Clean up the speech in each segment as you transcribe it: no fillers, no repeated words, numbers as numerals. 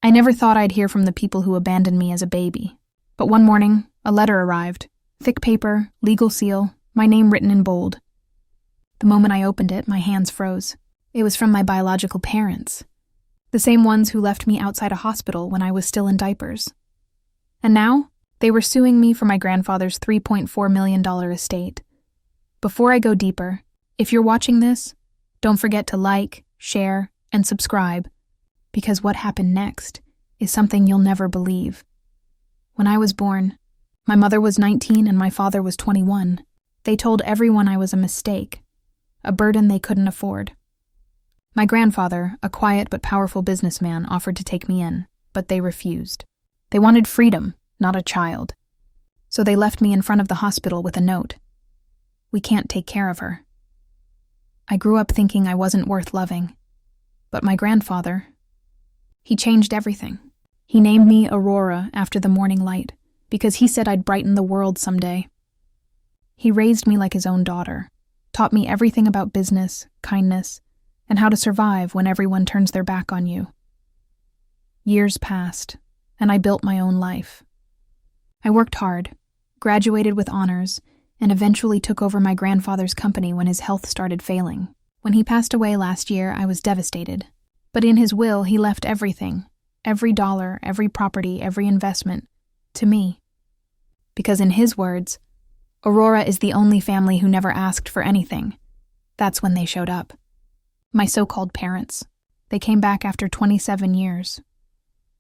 I never thought I'd hear from the people who abandoned me as a baby. But one morning, a letter arrived. Thick paper, legal seal, my name written in bold. The moment I opened it, my hands froze. It was from my biological parents. The same ones who left me outside a hospital when I was still in diapers. And now, they were suing me for my grandfather's $3.4 million estate. Before I go deeper, if you're watching this, don't forget to like, share, and subscribe, because what happened next is something you'll never believe. When I was born, my mother was 19 and my father was 21. They told everyone I was a mistake, a burden they couldn't afford. My grandfather, a quiet but powerful businessman, offered to take me in, but they refused. They wanted freedom, not a child. So they left me in front of the hospital with a note. We can't take care of her. I grew up thinking I wasn't worth loving. But my grandfather, he changed everything. He named me Aurora after the morning light, because he said I'd brighten the world someday. He raised me like his own daughter, taught me everything about business, kindness, and how to survive when everyone turns their back on you. Years passed, and I built my own life. I worked hard, graduated with honors, and eventually took over my grandfather's company when his health started failing. When he passed away last year, I was devastated. But in his will, he left everything, every dollar, every property, every investment, to me. Because in his words, Aurora is the only family who never asked for anything. That's when they showed up. My so-called parents. They came back after 27 years.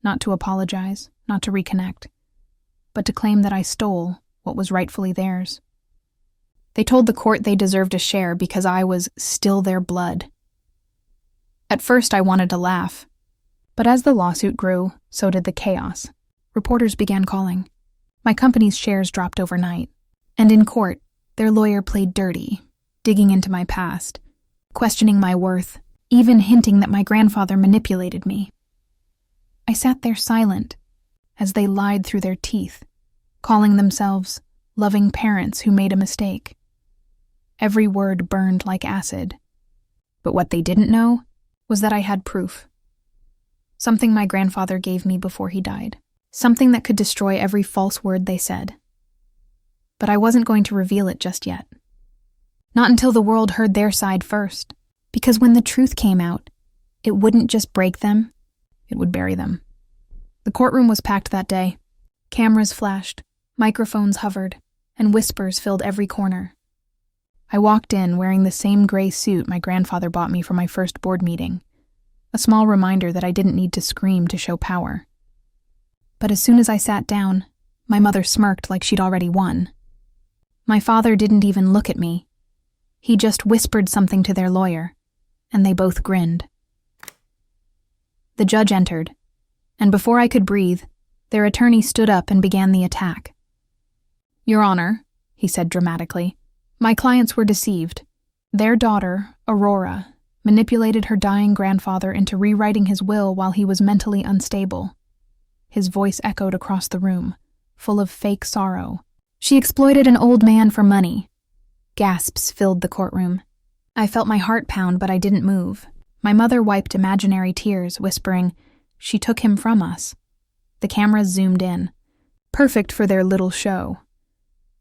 Not to apologize, not to reconnect, but to claim that I stole what was rightfully theirs. They told the court they deserved a share because I was still their blood. At first I wanted to laugh, but as the lawsuit grew, so did the chaos. Reporters began calling. My company's shares dropped overnight, and in court, their lawyer played dirty, digging into my past, questioning my worth, even hinting that my grandfather manipulated me. I sat there silent as they lied through their teeth, calling themselves loving parents who made a mistake. Every word burned like acid. But what they didn't know was that I had proof. Something my grandfather gave me before he died. Something that could destroy every false word they said. But I wasn't going to reveal it just yet. Not until the world heard their side first. Because when the truth came out, it wouldn't just break them, it would bury them. The courtroom was packed that day. Cameras flashed, microphones hovered, and whispers filled every corner. I walked in wearing the same gray suit my grandfather bought me for my first board meeting, a small reminder that I didn't need to scream to show power. But as soon as I sat down, my mother smirked like she'd already won. My father didn't even look at me. He just whispered something to their lawyer, and they both grinned. The judge entered, and before I could breathe, their attorney stood up and began the attack. "Your Honor," he said dramatically, "my clients were deceived. Their daughter, Aurora, manipulated her dying grandfather into rewriting his will while he was mentally unstable." His voice echoed across the room, full of fake sorrow. "She exploited an old man for money." Gasps filled the courtroom. I felt my heart pound, but I didn't move. My mother wiped imaginary tears, whispering, "She took him from us." The cameras zoomed in. Perfect for their little show.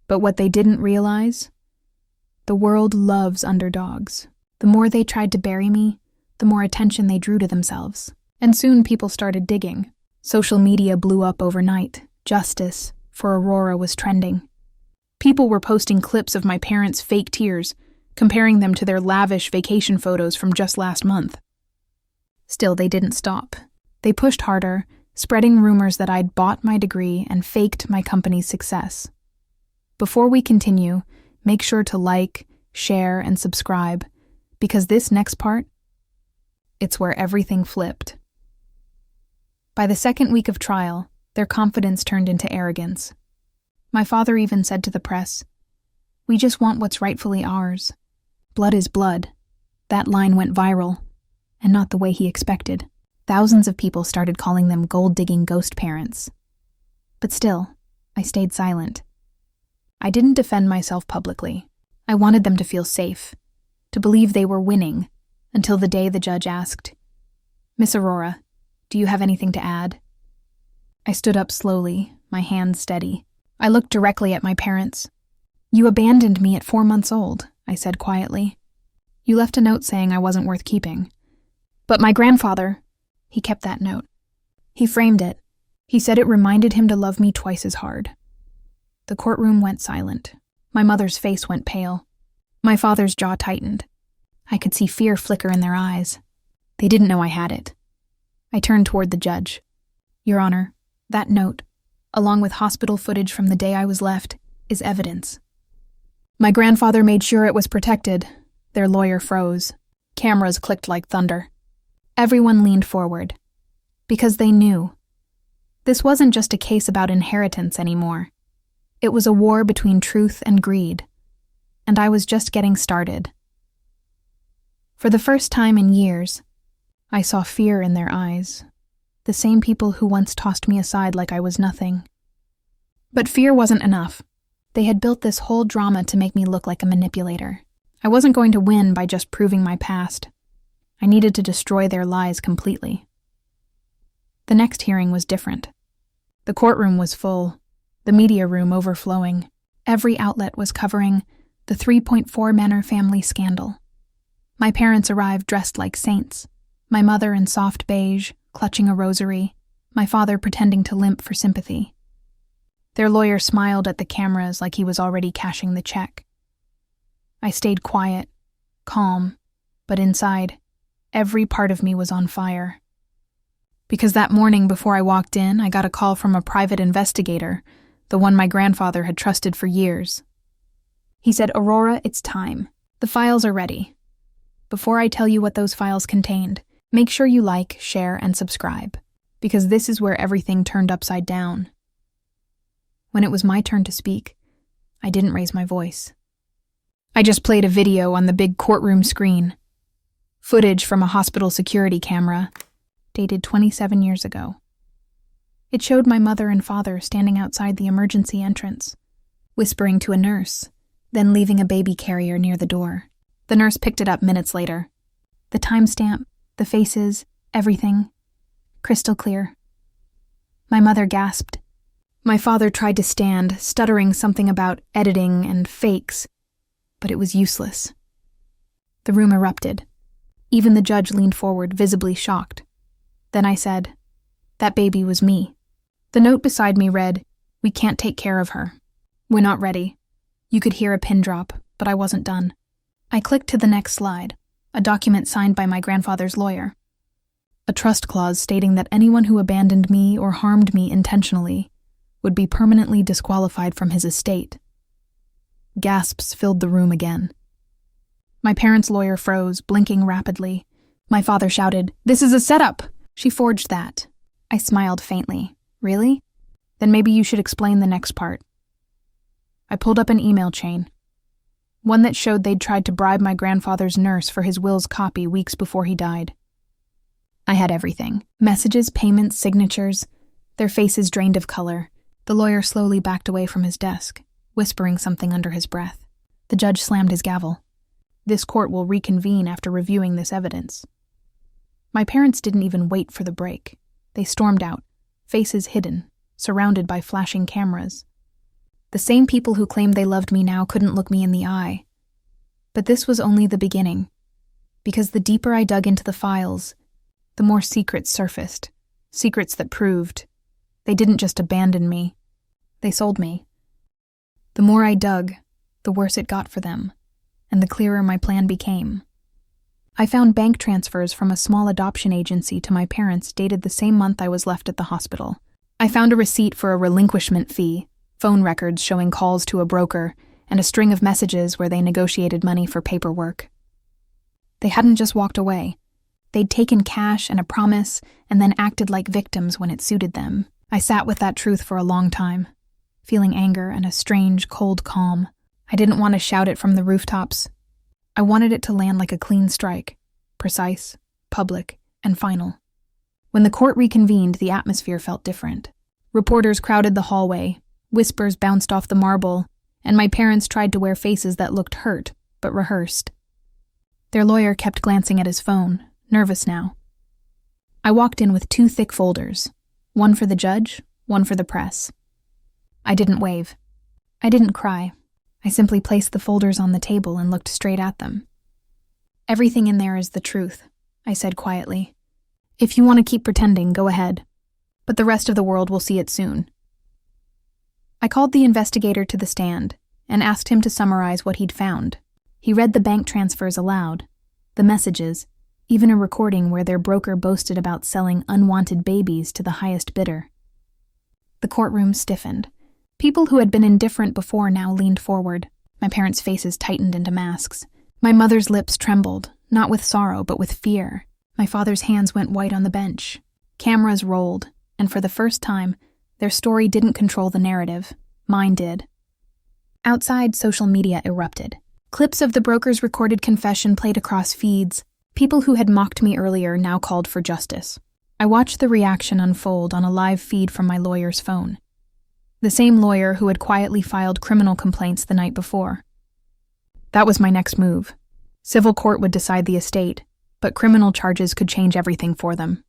But what they didn't realize? The world loves underdogs. The more they tried to bury me, the more attention they drew to themselves. And soon people started digging. Social media blew up overnight. Justice for Aurora was trending. People were posting clips of my parents' fake tears, comparing them to their lavish vacation photos from just last month. Still, they didn't stop. They pushed harder, spreading rumors that I'd bought my degree and faked my company's success. Before we continue, make sure to like, share, and subscribe, because this next part, it's where everything flipped. By the second week of trial, their confidence turned into arrogance. My father even said to the press, "We just want what's rightfully ours. Blood is blood." That line went viral, and not the way he expected. Thousands of people started calling them gold-digging ghost parents. But still, I stayed silent. I didn't defend myself publicly. I wanted them to feel safe, to believe they were winning, until the day the judge asked, "Miss Aurora, Do you have anything to add? I stood up slowly, my hands steady. I looked directly at my parents. You abandoned me at 4 months old, I said quietly. You left a note saying I wasn't worth keeping. But my grandfather, he kept that note. He framed it. He said it reminded him to love me twice as hard. The courtroom went silent. My mother's face went pale. My father's jaw tightened. I could see fear flicker in their eyes. They didn't know I had it. I turned toward the judge. Your Honor, that note, along with hospital footage from the day I was left, is evidence. My grandfather made sure it was protected. Their lawyer froze. Cameras clicked like thunder. Everyone leaned forward. Because they knew. This wasn't just a case about inheritance anymore. It was a war between truth and greed. And I was just getting started. For the first time in years, I saw fear in their eyes. The same people who once tossed me aside like I was nothing. But fear wasn't enough. They had built this whole drama to make me look like a manipulator. I wasn't going to win by just proving my past. I needed to destroy their lies completely. The next hearing was different. The courtroom was full, the media room overflowing. Every outlet was covering the 3.4 Manor family scandal. My parents arrived dressed like saints, my mother in soft beige, clutching a rosary, my father pretending to limp for sympathy. Their lawyer smiled at the cameras like he was already cashing the check. I stayed quiet, calm, but inside, every part of me was on fire. Because that morning before I walked in, I got a call from a private investigator, the one my grandfather had trusted for years. He said, Aurora, it's time. The files are ready. Before I tell you what those files contained, make sure you like, share, and subscribe, because this is where everything turned upside down. When it was my turn to speak, I didn't raise my voice. I just played a video on the big courtroom screen. Footage from a hospital security camera, dated 27 years ago. It showed my mother and father standing outside the emergency entrance, whispering to a nurse, then leaving a baby carrier near the door. The nurse picked it up minutes later. The timestamp, the faces, everything, crystal clear. My mother gasped. My father tried to stand, stuttering something about editing and fakes, but it was useless. The room erupted. Even the judge leaned forward, visibly shocked. Then I said, that baby was me. The note beside me read, we can't take care of her. We're not ready. You could hear a pin drop, but I wasn't done. I clicked to the next slide, a document signed by my grandfather's lawyer. A trust clause stating that anyone who abandoned me or harmed me intentionally would be permanently disqualified from his estate. Gasps filled the room again. My parents' lawyer froze, blinking rapidly. My father shouted, "This is a setup! She forged that." I smiled faintly. Really? Then maybe you should explain the next part. I pulled up an email chain. One that showed they'd tried to bribe my grandfather's nurse for his will's copy weeks before he died. I had everything. Messages, payments, signatures. Their faces drained of color. The lawyer slowly backed away from his desk, whispering something under his breath. The judge slammed his gavel. This court will reconvene after reviewing this evidence. My parents didn't even wait for the break. They stormed out, faces hidden, surrounded by flashing cameras. The same people who claimed they loved me now couldn't look me in the eye. But this was only the beginning, because the deeper I dug into the files, the more secrets surfaced, secrets that proved they didn't just abandon me, they sold me. The more I dug, the worse it got for them, and the clearer my plan became. I found bank transfers from a small adoption agency to my parents dated the same month I was left at the hospital. I found a receipt for a relinquishment fee, phone records showing calls to a broker, and a string of messages where they negotiated money for paperwork. They hadn't just walked away. They'd taken cash and a promise, and then acted like victims when it suited them. I sat with that truth for a long time, feeling anger and a strange, cold calm. I didn't want to shout it from the rooftops. I wanted it to land like a clean strike, precise, public, and final. When the court reconvened, the atmosphere felt different. Reporters crowded the hallway, whispers bounced off the marble, and my parents tried to wear faces that looked hurt, but rehearsed. Their lawyer kept glancing at his phone, nervous now. I walked in with 2 thick folders, one for the judge, one for the press. I didn't wave. I didn't cry. I simply placed the folders on the table and looked straight at them. "Everything in there is the truth," I said quietly. "If you want to keep pretending, go ahead. But the rest of the world will see it soon." I called the investigator to the stand and asked him to summarize what he'd found. He read the bank transfers aloud, the messages, even a recording where their broker boasted about selling unwanted babies to the highest bidder. The courtroom stiffened. People who had been indifferent before now leaned forward. My parents' faces tightened into masks. My mother's lips trembled, not with sorrow but with fear. My father's hands went white on the bench. Cameras rolled, and for the first time, their story didn't control the narrative. Mine did. Outside, social media erupted. Clips of the broker's recorded confession played across feeds. People who had mocked me earlier now called for justice. I watched the reaction unfold on a live feed from my lawyer's phone. The same lawyer who had quietly filed criminal complaints the night before. That was my next move. Civil court would decide the estate, but criminal charges could change everything for them.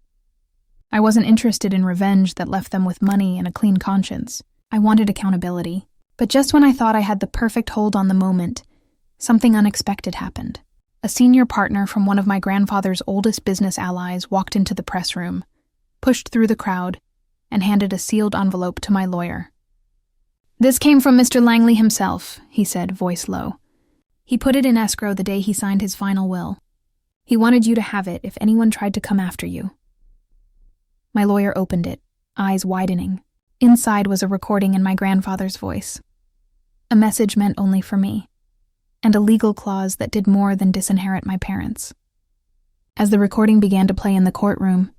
I wasn't interested in revenge that left them with money and a clean conscience. I wanted accountability. But just when I thought I had the perfect hold on the moment, something unexpected happened. A senior partner from one of my grandfather's oldest business allies walked into the press room, pushed through the crowd, and handed a sealed envelope to my lawyer. "This came from Mr. Langley himself," he said, voice low. "He put it in escrow the day he signed his final will. He wanted you to have it if anyone tried to come after you." My lawyer opened it, eyes widening. Inside was a recording in my grandfather's voice. A message meant only for me, and a legal clause that did more than disinherit my parents. As the recording began to play in the courtroom,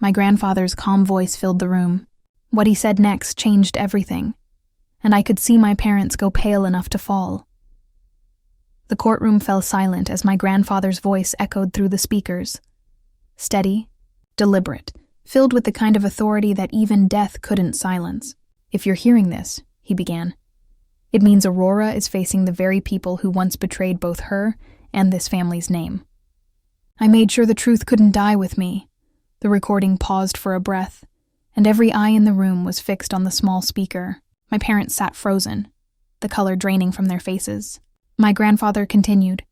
my grandfather's calm voice filled the room. What he said next changed everything, and I could see my parents go pale enough to fall. The courtroom fell silent as my grandfather's voice echoed through the speakers. Steady, deliberate, filled with the kind of authority that even death couldn't silence. "If you're hearing this," he began, "it means Aurora is facing the very people who once betrayed both her and this family's name." I made sure the truth couldn't die with me. The recording paused for a breath, and every eye in the room was fixed on the small speaker. My parents sat frozen, the color draining from their faces. My grandfather continued.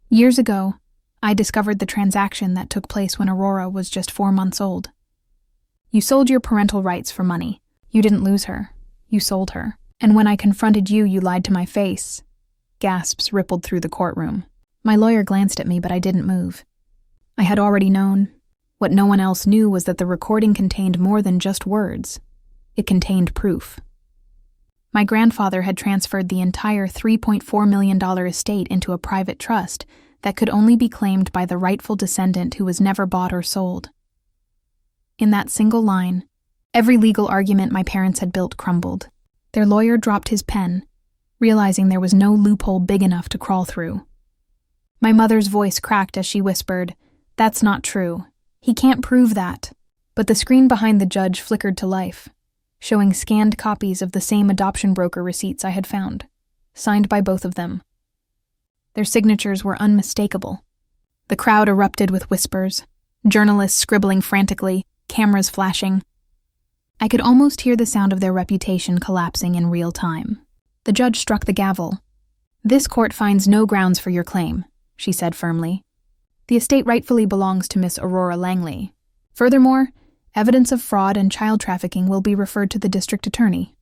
"Years ago, I discovered the transaction that took place when Aurora was just 4 months old. You sold your parental rights for money. You didn't lose her. You sold her. And when I confronted you, you lied to my face." Gasps rippled through the courtroom. My lawyer glanced at me, but I didn't move. I had already known. What no one else knew was that the recording contained more than just words. It contained proof. My grandfather had transferred the entire $3.4 million estate into a private trust that could only be claimed by the rightful descendant who was never bought or sold. In that single line, every legal argument my parents had built crumbled. Their lawyer dropped his pen, realizing there was no loophole big enough to crawl through. My mother's voice cracked as she whispered, "That's not true. He can't prove that." But the screen behind the judge flickered to life, showing scanned copies of the same adoption broker receipts I had found, signed by both of them. Their signatures were unmistakable. The crowd erupted with whispers, journalists scribbling frantically, cameras flashing. I could almost hear the sound of their reputation collapsing in real time. The judge struck the gavel. "This court finds no grounds for your claim," she said firmly. "The estate rightfully belongs to Miss Aurora Langley. Furthermore, evidence of fraud and child trafficking will be referred to the district attorney."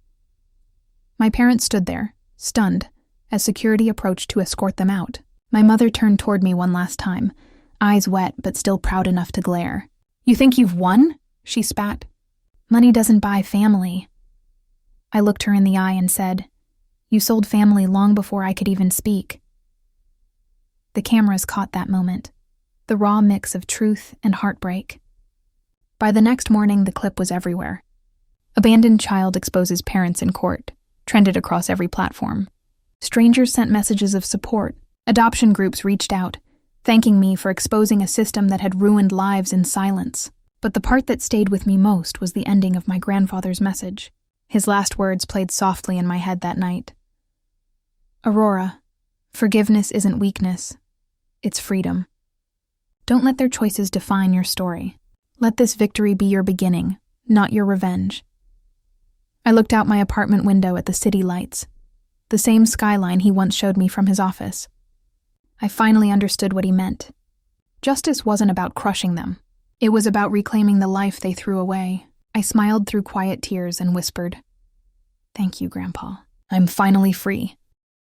My parents stood there, stunned, as security approached to escort them out. My mother turned toward me one last time, eyes wet but still proud enough to glare. "You think you've won?" she spat. "Money doesn't buy family." I looked her in the eye and said, "You sold family long before I could even speak." The cameras caught that moment, the raw mix of truth and heartbreak. By the next morning, the clip was everywhere. "Abandoned child exposes parents in court," trended across every platform. Strangers sent messages of support. Adoption groups reached out, thanking me for exposing a system that had ruined lives in silence. But the part that stayed with me most was the ending of my grandfather's message. His last words played softly in my head that night. "Aurora, forgiveness isn't weakness. It's freedom. Don't let their choices define your story. Let this victory be your beginning, not your revenge. I looked out my apartment window at the city lights, the same skyline he once showed me from his office. I finally understood what he meant. Justice wasn't about crushing them. It was about reclaiming the life they threw away. I smiled through quiet tears and whispered, "Thank you, Grandpa. I'm finally free."